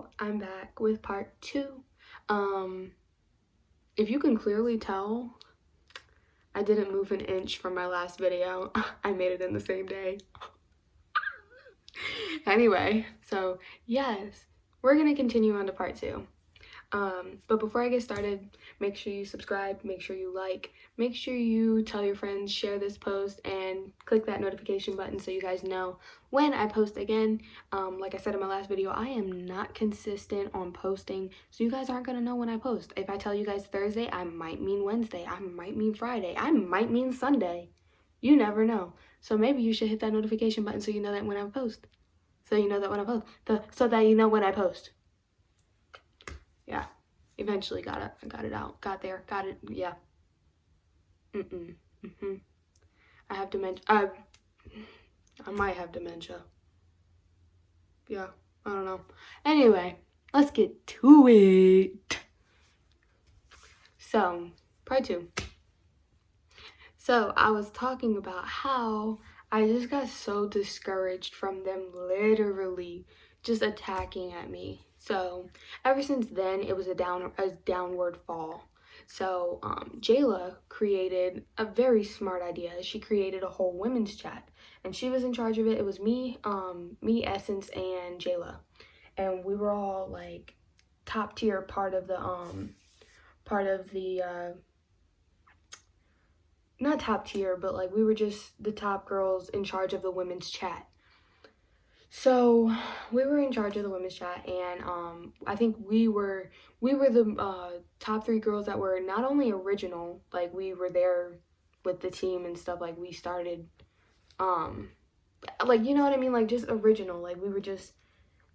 So I'm back with part 2. If you can clearly tell, I didn't move an inch from my last video. I made it in the same day. Anyway, so yes, we're gonna continue on to part 2. But before I get started, make sure you subscribe, make sure you like, make sure you tell your friends, share this post, and click that notification button so you guys know when I post again. Like I said in my last video, I am not consistent on posting, so you guys aren't gonna know when I post. If I tell you guys Thursday, I might mean Wednesday, I might mean Friday, I might mean Sunday. You never know. So maybe you should hit that notification button so you know that when I post. So you know that when I post. So that you know when I post. Yeah, eventually got it out, got there, got it, yeah. I have dementia. I might have dementia. Yeah, I don't know. Anyway, let's get to it. So, part 2. So, I was talking about how I just got so discouraged from them literally just attacking at me. So ever since then, it was a downward fall. So Jayla created a very smart idea. She created a whole women's chat, and she was in charge of it. It was me, Essence, and Jayla, and we were all like top tier part of the not top tier, but like we were just the top girls in charge of the women's chat. So we were in charge of the women's chat, and I think we were the top 3 girls that were not only original, like we were there with the team and stuff, like we started like, you know what I mean, like just original, like we were just,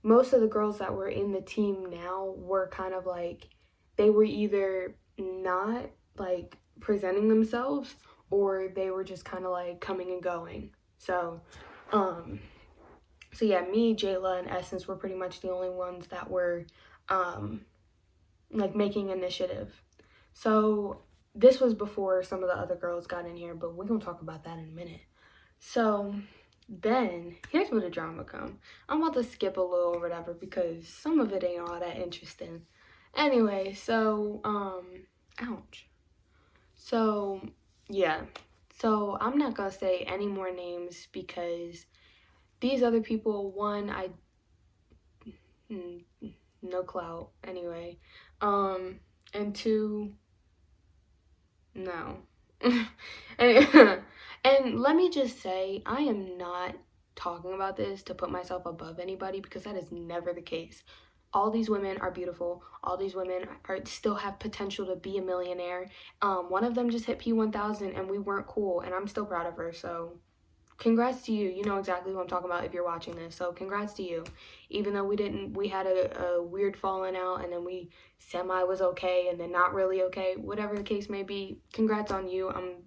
most of the girls that were in the team now were kind of like, they were either not like presenting themselves, or they were just kind of like coming and going. So yeah, me, Jayla, and Essence were pretty much the only ones that were like making initiative. So this was before some of the other girls got in here, but we're gonna talk about that in a minute. So then here's where the drama come. I'm about to skip a little or whatever because some of it ain't all that interesting. Anyway, so ouch. So yeah, so I'm not gonna say any more names because these other people, one, no clout anyway, and 2, no. And let me just say, I am not talking about this to put myself above anybody, because that is never the case. All these women are beautiful. All these women still have potential to be a millionaire. One of them just hit P1000 and we weren't cool, and I'm still proud of her, so congrats to you. You know exactly who I'm talking about if you're watching this, so congrats to you. Even though we had a weird falling out, and then we semi was okay and then not really okay, whatever the case may be, congrats on you. I'm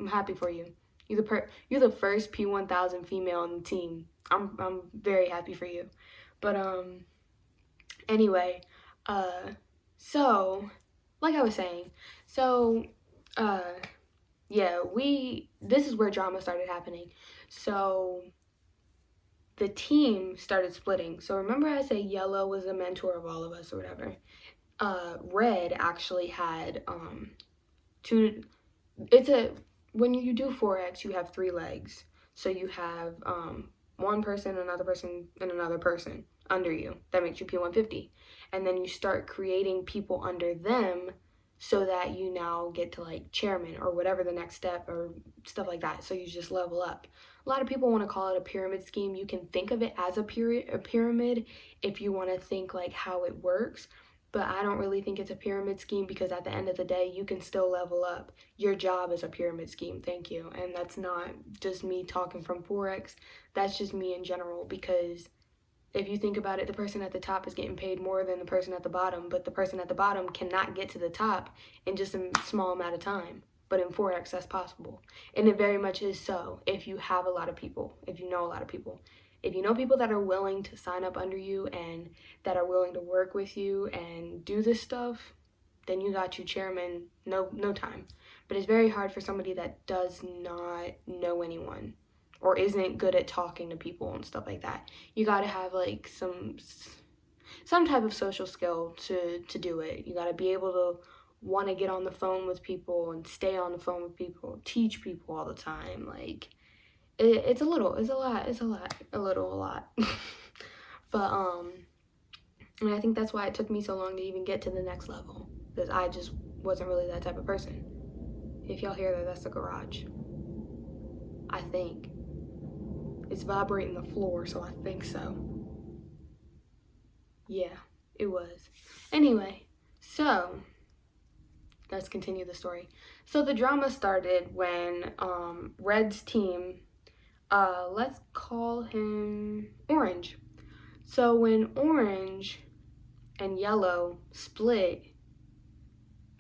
happy for you. You're the first P1000 female on the team. I'm very happy for you. But anyway, so like I was saying, so yeah, this is where drama started happening. So the team started splitting. So remember I said yellow was the mentor of all of us or whatever. Red actually had when you do 4X, you have 3 legs. So you have one person, another person, and another person under you. That makes you P150. And then you start creating people under them, so that you now get to like chairman or whatever the next step or stuff like that. So you just level up. A lot of people want to call it a pyramid scheme. You can think of it as a pyramid if you want to think like how it works. But I don't really think it's a pyramid scheme, because at the end of the day, you can still level up. Your job is a pyramid scheme, thank you. And that's not just me talking from 4X. That's just me in general, because if you think about it, the person at the top is getting paid more than the person at the bottom, but the person at the bottom cannot get to the top in just a small amount of time. But in 4X, that's possible. And it very much is so if you have a lot of people, if you know a lot of people. If you know people that are willing to sign up under you and that are willing to work with you and do this stuff, then you got you chairman no time. But it's very hard for somebody that does not know anyone or isn't good at talking to people and stuff like that. You gotta have like some type of social skill to do it. You got to be able to want to get on the phone with people and stay on the phone with people, teach people all the time. Like it's a little, it's a lot, it's a lot, a little, a lot. But and I think that's why it took me so long to even get to the next level, because I just wasn't really that type of person. If y'all hear that, that's the garage. I think it's vibrating the floor, so I think so. Yeah, it was. Anyway, so let's continue the story. So the drama started when Red's team, let's call him Orange. So when Orange and Yellow split,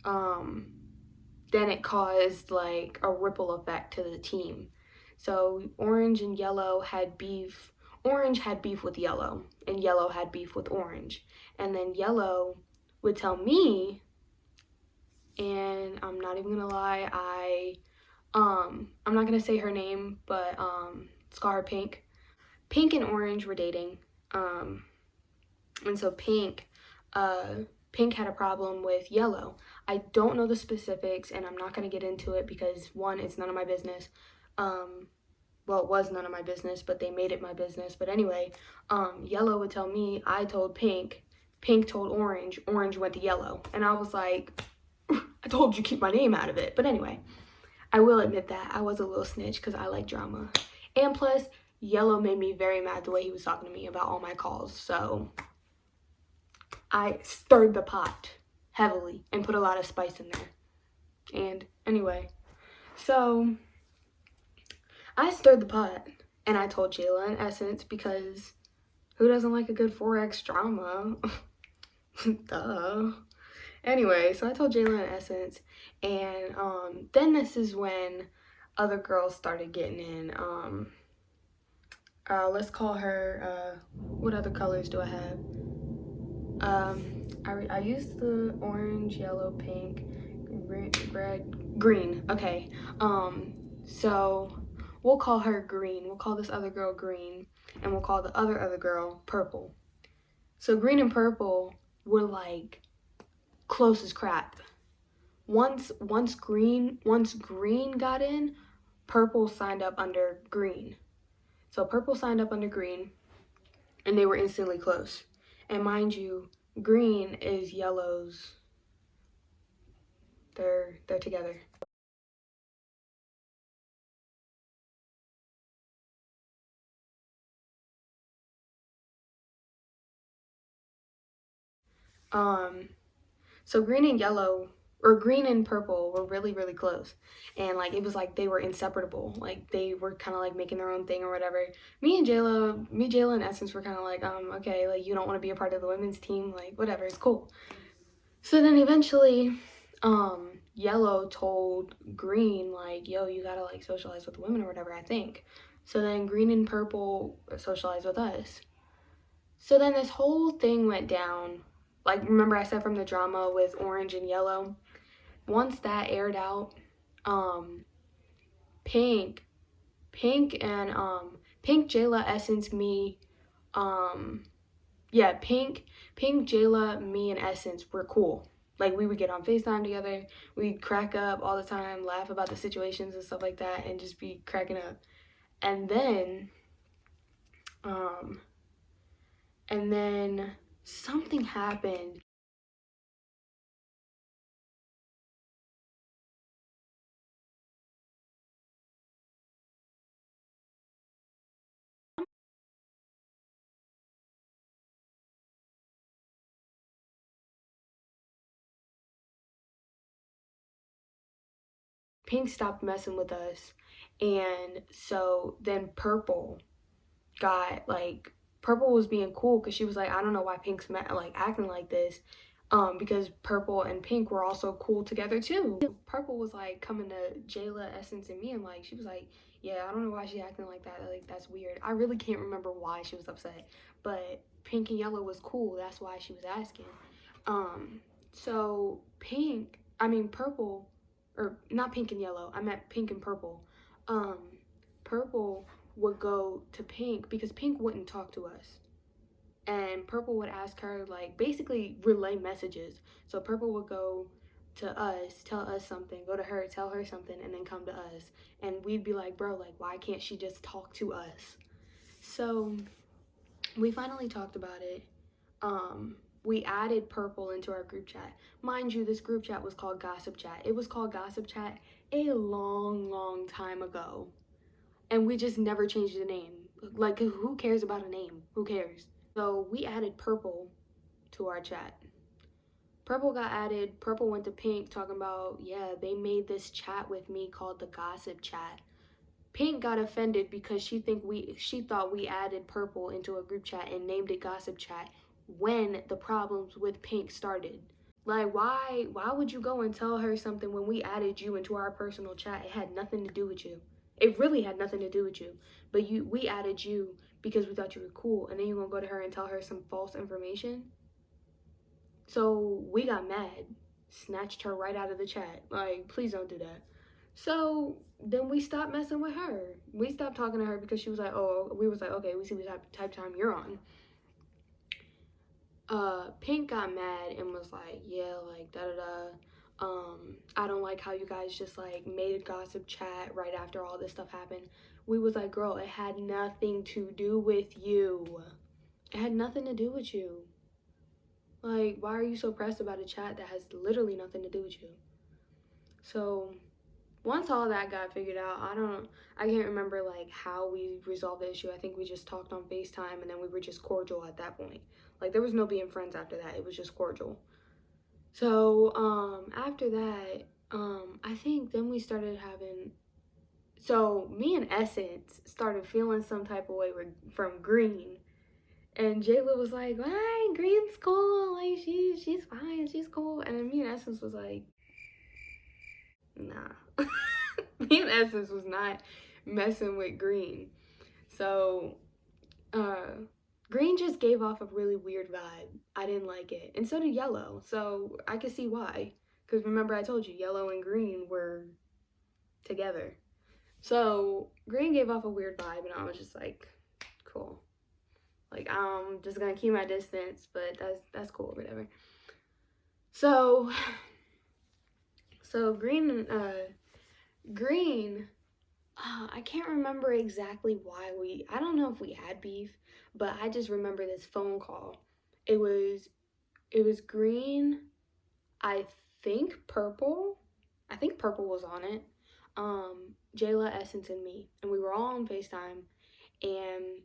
then it caused like a ripple effect to the team. So Orange and Yellow had beef. Orange had beef with Yellow, and Yellow had beef with Orange. And then Yellow would tell me, and I'm not even gonna lie, I'm not gonna say her name, but let's call her Pink. Pink and Orange were dating. And so Pink had a problem with Yellow. I don't know the specifics, and I'm not going to get into it because, one, it's none of my business. Well, it was none of my business, but they made it my business. But anyway, Yellow would tell me, I told Pink, Pink told Orange, Orange went to Yellow. And I was like, I told you keep my name out of it. But anyway, I will admit that I was a little snitch because I like drama. And plus, Yellow made me very mad the way he was talking to me about all my calls. So I stirred the pot heavily and put a lot of spice in there. And anyway, so I stirred the pot and I told Jayla in essence, because who doesn't like a good 4X drama? Duh. Anyway, so I told Jayla in essence, and then this is when other girls started getting in. Let's call her, what other colors do I have? I used the orange, yellow, pink, red, green. Okay. So we'll call her green. We'll call this other girl green, and we'll call the other girl purple. So green and purple were like close as crap. Once green got in, purple signed up under green. So purple signed up under green, and they were instantly close. And mind you, green is yellow's. They're together. So green and yellow, or green and purple, were really, really close. And like it was like they were inseparable. Like they were kind of like making their own thing or whatever. Jayla in essence were kind of like, okay, like you don't want to be a part of the women's team, like whatever, it's cool. So then eventually, yellow told green like, yo, you gotta like socialize with the women or whatever, I think. So then green and purple socialized with us. So then this whole thing went down. Like, remember I said from the drama with orange and yellow? Once that aired out, Pink and Pink, Jayla, Essence, me, Pink, Jayla, me, and Essence were cool. Like, we would get on FaceTime together, we'd crack up all the time, laugh about the situations and stuff like that, and just be cracking up. And then something happened. Pink stopped messing with us, and so then Purple was being cool because she was like, I don't know why Pink's like acting like this, because Purple and Pink were also cool together too. Purple was like coming to Jayla, Essence, and me, and like she was like, yeah, I don't know why she's acting like that, like that's weird. I really can't remember why she was upset, but Pink and Yellow was cool, that's why she was asking. So Purple, or not Pink and Yellow, I meant Pink and Purple. Purple would go to Pink because Pink wouldn't talk to us. and Purple would ask her, like, basically relay messages. So Purple would go to us, tell us something, go to her, tell her something, and then come to us. And we'd be like, bro, like, why can't she just talk to us? So we finally talked about it. We added Purple into our group chat. Mind you, this group chat was called Gossip Chat. It was called Gossip Chat a long time ago. And we just never changed the name. Like, who cares about a name? Who cares? So we added Purple to our chat. Purple got added. Purple went to Pink talking about, yeah, they made this chat with me called the Gossip Chat. Pink got offended because she thought we added Purple into a group chat and named it Gossip Chat when the problems with Pink started. Like, why would you go and tell her something when we added you into our personal chat? It had nothing to do with you. It really had nothing to do with you. But we added you because we thought you were cool, and then you're gonna go to her and tell her some false information? So we got mad, snatched her right out of the chat. Like, please don't do that. So then we stopped messing with her. We stopped talking to her because she was like, oh, we was like, okay, we see what type of time you're on. Pink got mad and was like, yeah, like, I don't like how you guys just, like, made a gossip chat right after all this stuff happened. We was like, girl, it had nothing to do with you. It had nothing to do with you. Like, why are you so pressed about a chat that has literally nothing to do with you? So once all that got figured out, I can't remember, like, how we resolved the issue. I think we just talked on FaceTime, and then we were just cordial at that point. Like, there was no being friends after that. It was just cordial. So after that, I think then we started having, so me and Essence started feeling some type of way from Green. And Jayla was like, why? Green's cool. Like, she's fine. She's cool. And then me and Essence was like, nah. Me and Essence was not messing with Green. So, Green just gave off a really weird vibe. I didn't like it. And so did Yellow. So I could see why. Because remember I told you, Yellow and Green were together. So Green gave off a weird vibe, and I was just like, cool. Like, I'm just gonna keep my distance, but that's cool, whatever. So Green, I can't remember exactly why I don't know if we had beef, but I just remember this phone call. It was Green, I think Purple was on it, Jayla, Essence, and me, and we were all on FaceTime, and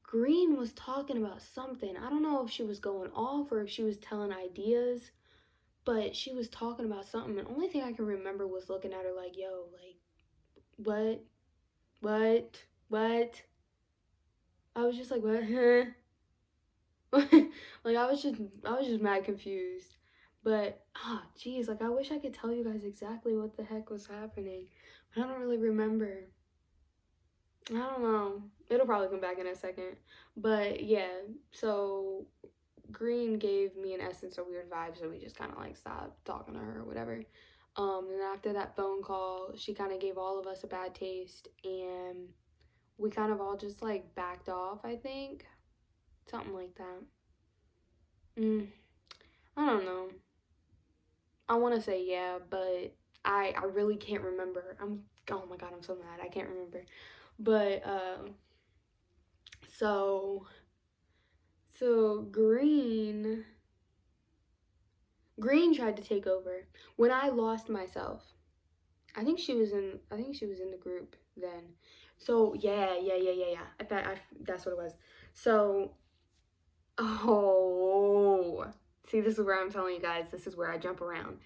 Green was talking about something. I don't know if she was going off or if she was telling ideas, but she was talking about something. The only thing I can remember was looking at her like, yo, like, what? I was just like, what? Huh? Like, I was just mad confused. But, geez, like, I wish I could tell you guys exactly what the heck was happening. But I don't really remember. I don't know. It'll probably come back in a second. But yeah, so Green gave me and Essence a weird vibe, so we just kind of like stopped talking to her or whatever. And after that phone call, she kind of gave all of us a bad taste, and we kind of all just like backed off, I think. Something like that. I don't know. I want to say yeah, but I really can't remember. Oh my god, I'm so mad. I can't remember. But so Green tried to take over when I lost myself. I think she was in the group then. So yeah. That's what it was. So see, this is where I'm telling you guys, this is where I jump around.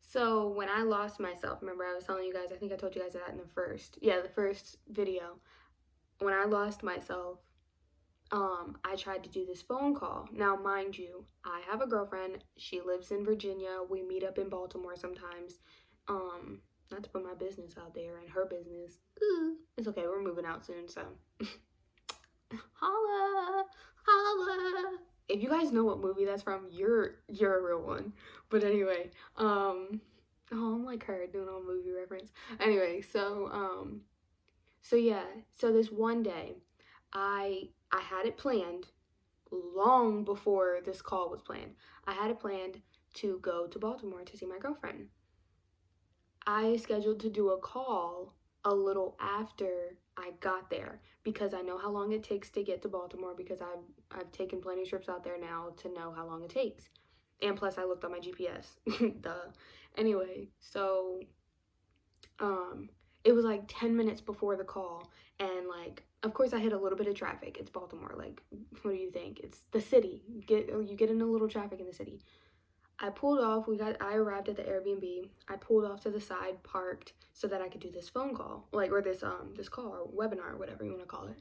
So when I lost myself, remember I was telling you guys, I think I told you guys that in the first video. When I lost myself, I tried to do this phone call. Now, mind you, I have a girlfriend. She lives in Virginia. We meet up in Baltimore sometimes. Not to put my business out there and her business. It's okay. We're moving out soon, so holla. If you guys know what movie that's from, you're a real one. But anyway, I'm like her doing all movie reference. Anyway, so yeah. So this one day, I I had it planned long before this call was planned. I had it planned to go to Baltimore to see my girlfriend. I scheduled to do a call a little after I got there because I know how long it takes to get to Baltimore because I've taken plenty of trips out there now to know how long it takes. And plus I looked on my GPS. Duh. Anyway, so um it was like 10 minutes before the call, and like of course I hit a little bit of traffic. It's Baltimore. Like, what do you think? It's the city. You get in a little traffic in the city. I pulled off. I arrived at the Airbnb. I pulled off to the side, parked so that I could do this phone call, like, or this call or webinar, or whatever you want to call it.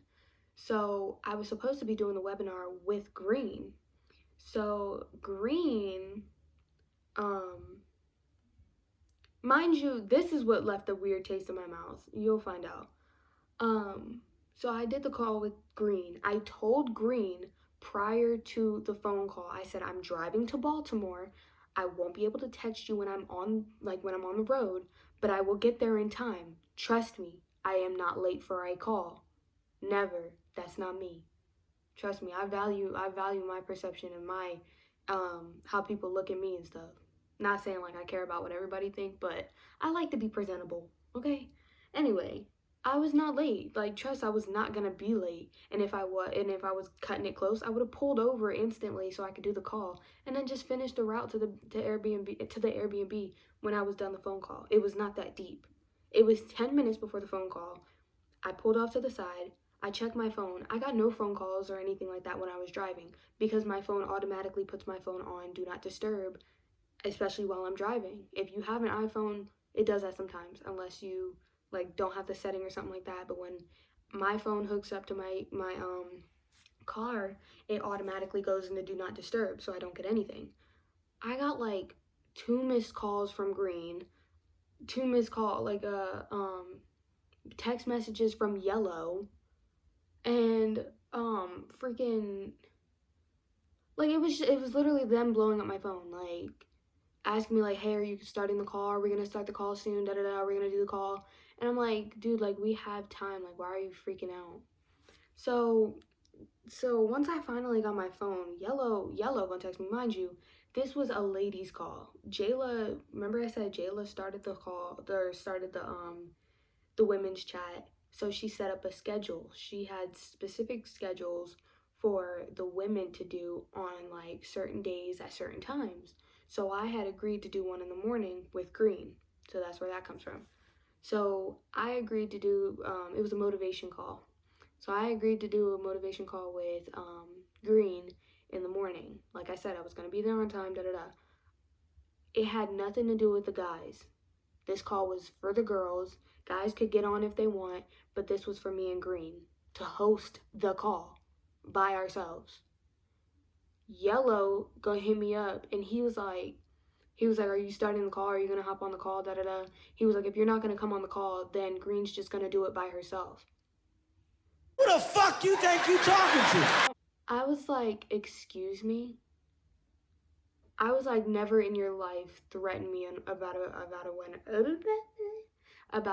So I was supposed to be doing the webinar with Green. So Green, mind you, this is what left a weird taste in my mouth. You'll find out. So I did the call with Green. I told Green prior to the phone call, I said, I'm driving to Baltimore. I won't be able to text you when I'm on the road, but I will get there in time. Trust me, I am not late for a call. Never. That's not me. Trust me, I value my perception and my how people look at me and stuff. Not saying like I care about what everybody think, but I like to be presentable, okay? Anyway, I was not late. Like, trust, I was not gonna be late. And if I was cutting it close, I would have pulled over instantly so I could do the call and then just finish the route to the Airbnb when I was done the phone call. It was not that deep. It was 10 minutes before the phone call. I pulled off to the side. I checked my phone. I got no phone calls or anything like that when I was driving because my phone automatically puts my phone on do not disturb, especially while I'm driving. If you have an iPhone, it does that sometimes unless you like don't have the setting or something like that. But when my phone hooks up to my car, it automatically goes into do not disturb so I don't get anything. I got like two missed calls from Green, two missed call like text messages from Yellow, and freaking like it was literally them blowing up my phone, like asking me like, hey, are you starting the call? Are we gonna start the call soon? Da da da. Are we gonna do the call? And I'm like, dude, like we have time. Like, why are you freaking out? So once I finally got my phone, Yellow gonna text me. Mind you, this was a ladies' call. Jayla, remember I said Jayla started the call or started the women's chat. So she set up a schedule. She had specific schedules for the women to do on like certain days at certain times. So I had agreed to do one in the morning with Green. So that's where that comes from. So I agreed to do, it was a motivation call. So I agreed to do a motivation call with Green in the morning. Like I said, I was going to be there on time, da da da. It had nothing to do with the guys. This call was for the girls. Guys could get on if they want, but this was for me and Green to host the call by ourselves. Yellow gonna hit me up and he was like, are you starting the call? Are you gonna hop on the call? Da da da. He was like, if you're not gonna come on the call, then Green's just gonna do it by herself. Who the fuck you think you talking to? I was like, excuse me? I was like, never in your life threaten me about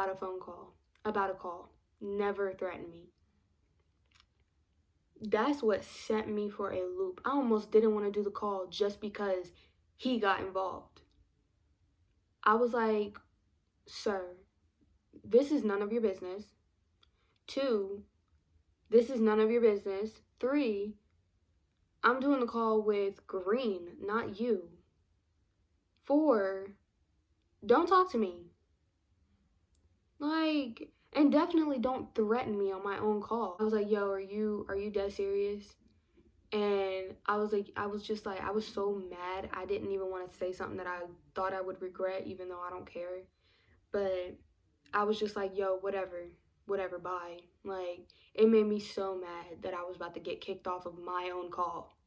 a phone call, about a call. Never threaten me. That's what sent me for a loop. I almost didn't want to do the call just because he got involved. I was like, sir, this is none of your business. 2, this is none of your business. 3, I'm doing the call with Green, not you. 4, don't talk to me. Like, and definitely don't threaten me on my own call. I was like, yo, are you dead serious? And I was so mad. I didn't even want to say something that I thought I would regret, even though I don't care. But I was just like, yo, whatever, bye. Like, it made me so mad that I was about to get kicked off of my own call.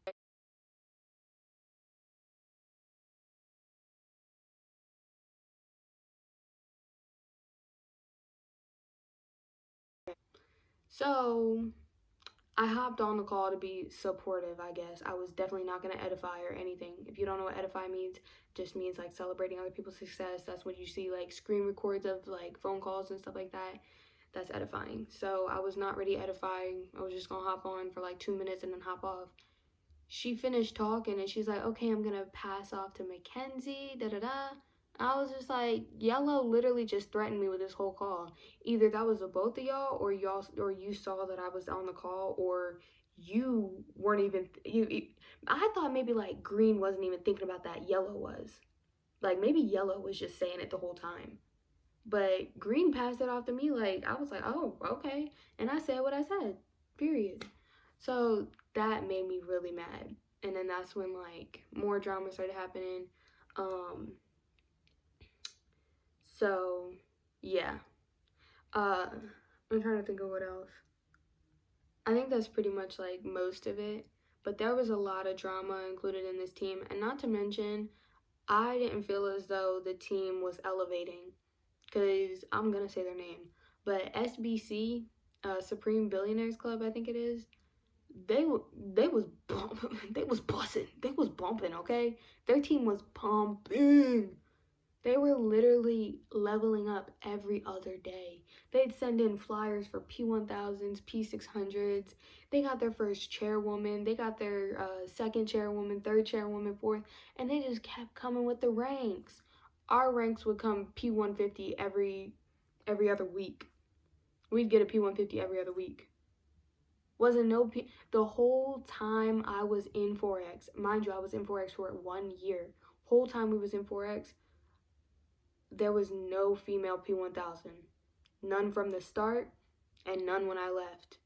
So I hopped on the call to be supportive, I guess. I was definitely not going to edify or anything. If you don't know what edify means, just means like celebrating other people's success. That's what you see like screen records of like phone calls and stuff like that. that's edifying. So I was not really edifying. I was just gonna hop on for like 2 minutes and then hop off. She finished talking and she's like, okay, I'm gonna pass off to Mackenzie, da da da. I was just like, Yellow literally just threatened me with this whole call. Either that was the both of y'all, or you saw that I was on the call, or you weren't even I thought maybe like Green wasn't even thinking about that. Yellow was. Like maybe Yellow was just saying it the whole time. But Green passed it off to me. Like I was like, oh, okay. And I said what I said. Period. So that made me really mad. And then that's when like more drama started happening. Um so yeah. I'm trying to think of what else. I think that's pretty much like most of it. But there was a lot of drama included in this team, and not to mention I didn't feel as though the team was elevating, because I'm gonna say their name, but SBC, Supreme Billionaires Club, I think it is. They was they was bussing, they was bumping. Okay, their team was pumping. They were literally leveling up every other day. They'd send in flyers for P1000s, P600s. They got their first chairwoman. They got their second chairwoman, third chairwoman, fourth, and they just kept coming with the ranks. Our ranks would come P150 every other week. We'd get a P150 every other week. Wasn't no P the whole time I was in Forex. Mind you, I was in Forex for 1 year. Whole time we was in Forex, there was no female P1000. None from the start and none when I left.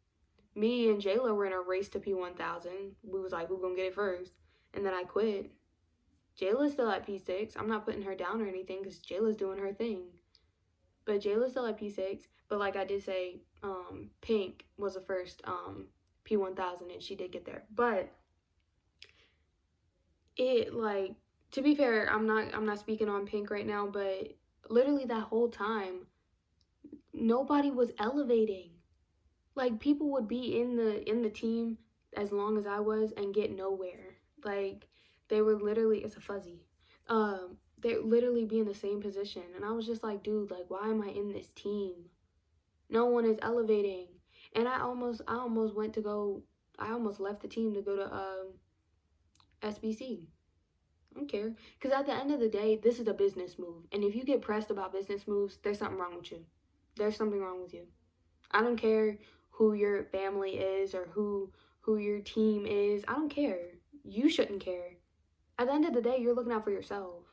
Me and Jayla were in a race to P1000. We was like, who gonna get it first? And then I quit. Jayla's still at P6. I'm not putting her down or anything because Jayla's doing her thing. But Jayla's still at P6. But like I did say, Pink was the first P1000 and she did get there. But it like, to be fair, I'm not speaking on Pink right now, but literally that whole time nobody was elevating. Like people would be in the team as long as I was and get nowhere. Like they were literally, it's a fuzzy. They literally be in the same position, and I was just like, dude, like why am I in this team? No one is elevating. And I almost went to go. I almost left the team to go to SBC. I don't care, because at the end of the day, this is a business move, and if you get pressed about business moves, there's something wrong with you. There's something wrong with you. I don't care who your family is or who your team is. I don't care. You shouldn't care. At the end of the day, you're looking out for yourself.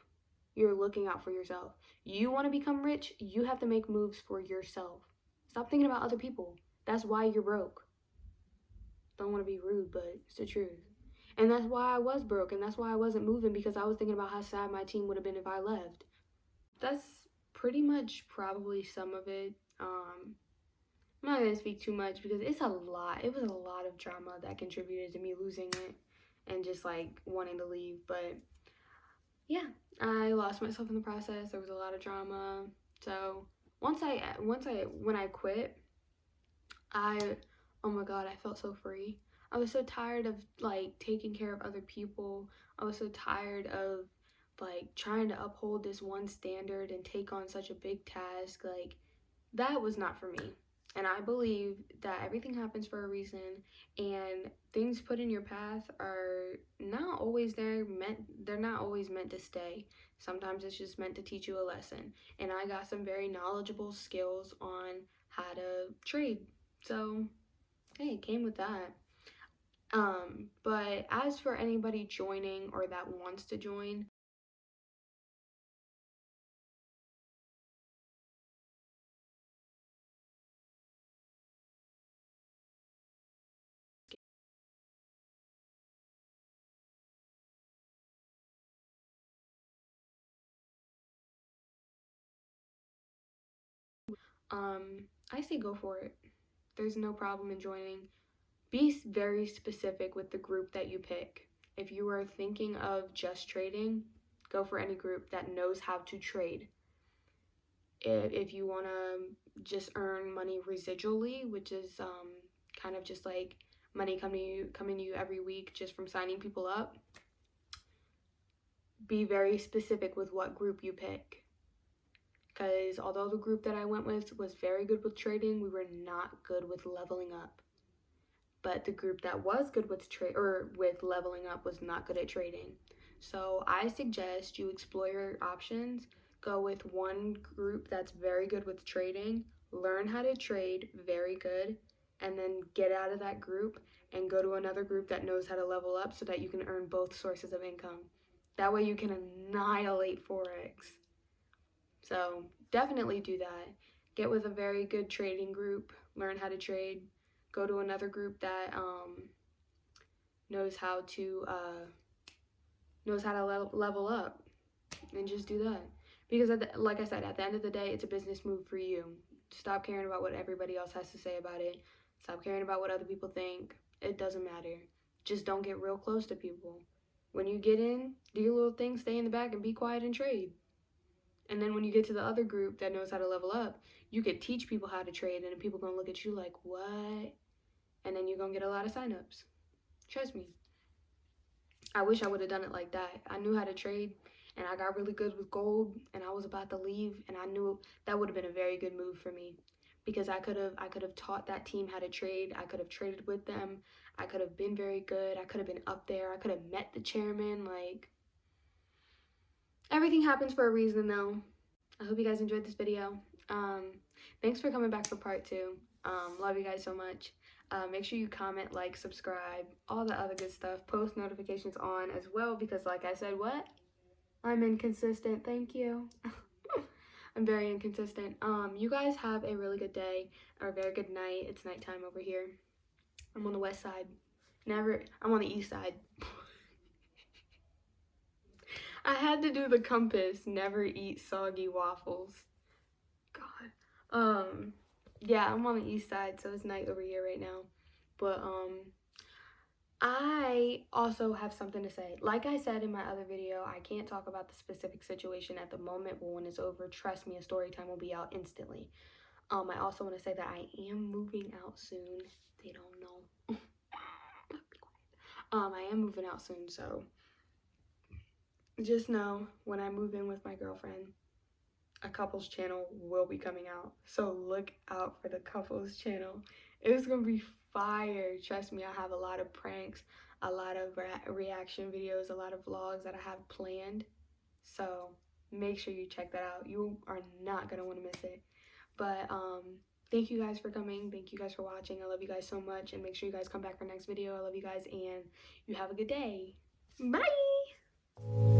You're looking out for yourself. You want to become rich, you have to make moves for yourself. Stop thinking about other people. That's why you're broke. Don't want to be rude, but it's the truth. And that's why I was broke, and that's why I wasn't moving, because I was thinking about how sad my team would have been if I left. That's pretty much probably some of it. I'm not gonna speak too much because it's a lot. It was a lot of drama that contributed to me losing it and just like wanting to leave. But yeah, I lost myself in the process. There was a lot of drama. So when I quit, oh my god, I felt so free. I was so tired of like taking care of other people. I was so tired of like trying to uphold this one standard and take on such a big task. Like that was not for me. And I believe that everything happens for a reason, and things put in your path are not always they're not always meant to stay. Sometimes it's just meant to teach you a lesson. And I got some very knowledgeable skills on how to trade. So, hey, it came with that. But as for anybody joining or that wants to join, I say go for it. There's no problem in joining. Be very specific with the group that you pick. If you are thinking of just trading, go for any group that knows how to trade. If you want to just earn money residually, which is kind of just like money coming to you every week just from signing people up, be very specific with what group you pick. because although the group that I went with was very good with trading, we were not good with leveling up. But the group that was good with with leveling up was not good at trading. So I suggest you explore your options, go with one group that's very good with trading, learn how to trade very good, and then get out of that group and go to another group that knows how to level up so that you can earn both sources of income. That way you can annihilate Forex. So definitely do that. Get with a very good trading group, learn how to trade, go to another group that knows how to level up, and just do that. Because like I said, at the end of the day, it's a business move for you. Stop caring about what everybody else has to say about it. Stop caring about what other people think. It doesn't matter. Just don't get real close to people. When you get in, do your little thing, stay in the back and be quiet and trade. And then when you get to the other group that knows how to level up, you could teach people how to trade, and people gonna look at you like, what? And then you're gonna get a lot of signups. Trust me. I wish I would have done it like that. I knew how to trade, and I got really good with gold, and I was about to leave, and I knew that would have been a very good move for me, because I could have taught that team how to trade. I could have traded with them. I could have been very good. I could have been up there. I could have met the chairman. Like, everything happens for a reason, though. I hope you guys enjoyed this video. Thanks for coming back for part 2. Love you guys so much. Make sure you comment, like, subscribe, all the other good stuff. Post notifications on as well, because like I said, what? I'm inconsistent. Thank you. I'm very inconsistent. You guys have a really good day or a very good night. It's nighttime over here. I'm on the west side. I'm on the east side. I had to do the compass. Never eat soggy waffles. God. Yeah, I'm on the east side, so it's night over here right now. But I also have something to say. Like I said in my other video, I can't talk about the specific situation at the moment, but when it's over, trust me, a story time will be out instantly. I also want to say that I am moving out soon. They don't know. I am moving out soon, so just know when I move in with my girlfriend, a couples channel will be coming out. So look out for the couples channel. It's gonna be fire. Trust me, I have a lot of pranks, a lot of reaction videos, a lot of vlogs that I have planned. So make sure you check that out. You are not gonna want to miss it. But thank you guys for coming. Thank you guys for watching. I love you guys so much, and make sure you guys come back for next video. I love you guys, and you have a good day. Bye.